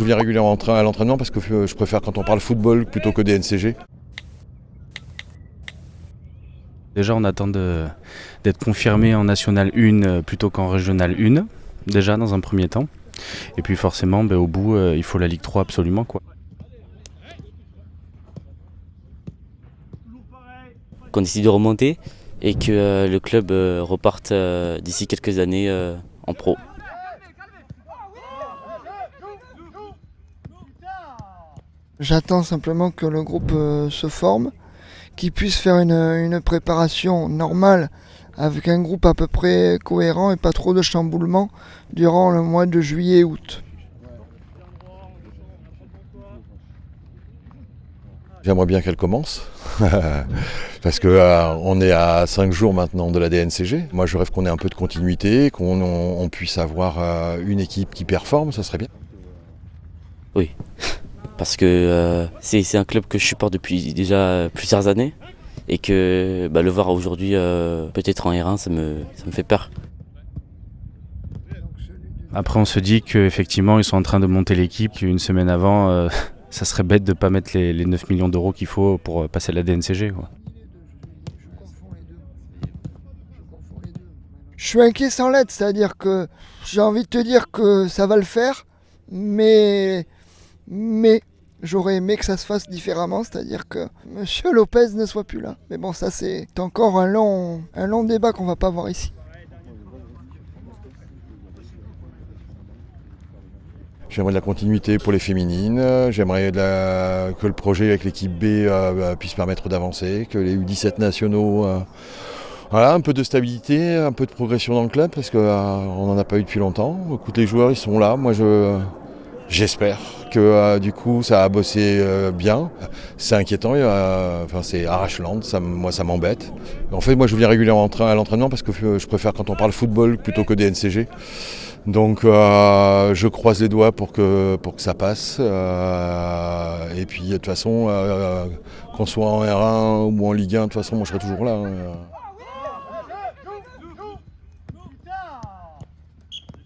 je viens régulièrement à l'entraînement parce que je préfère quand on parle football plutôt que des NCG. Déjà, on attend d'être confirmé en National 1 plutôt qu'en Régional 1, déjà dans un premier temps. Et puis forcément, au bout, il faut la Ligue 3 absolument, quoi. Qu'on décide de remonter et que le club reparte d'ici quelques années en pro. J'attends simplement que le groupe se forme, qu'il puisse faire une préparation normale avec un groupe à peu près cohérent et pas trop de chamboulements durant le mois de juillet et août. J'aimerais bien qu'elle commence, parce qu'on est à 5 jours maintenant de la DNCG. Moi je rêve qu'on ait un peu de continuité, qu'on puisse avoir une équipe qui performe, ça serait bien. Oui, parce que c'est un club que je supporte depuis déjà plusieurs années et que le voir aujourd'hui peut-être en R1, ça me fait peur. Après, on se dit qu'effectivement, ils sont en train de monter l'équipe, qu'une semaine avant, ça serait bête de ne pas mettre les 9 millions d'euros qu'il faut pour passer la DNCG, quoi. Je suis inquiet sans l'être, c'est-à-dire que j'ai envie de te dire que ça va le faire, mais j'aurais aimé que ça se fasse différemment, c'est-à-dire que Monsieur Lopez ne soit plus là. Mais bon, ça c'est encore un long débat qu'on va pas voir ici. J'aimerais de la continuité pour les féminines, j'aimerais que le projet avec l'équipe B puisse permettre d'avancer, que les U17 nationaux, un peu de stabilité, un peu de progression dans le club, parce qu'on n'en a pas eu depuis longtemps. Écoute, les joueurs ils sont là, moi j'espère que du coup ça a bossé bien. C'est inquiétant, c'est arrache-land, moi ça m'embête. En fait moi je viens régulièrement à l'entraînement parce que je préfère quand on parle football plutôt que des NCG. Donc je croise les doigts pour que ça passe. Et puis de toute façon, qu'on soit en R1 ou en Ligue 1, de toute façon moi je serai toujours là.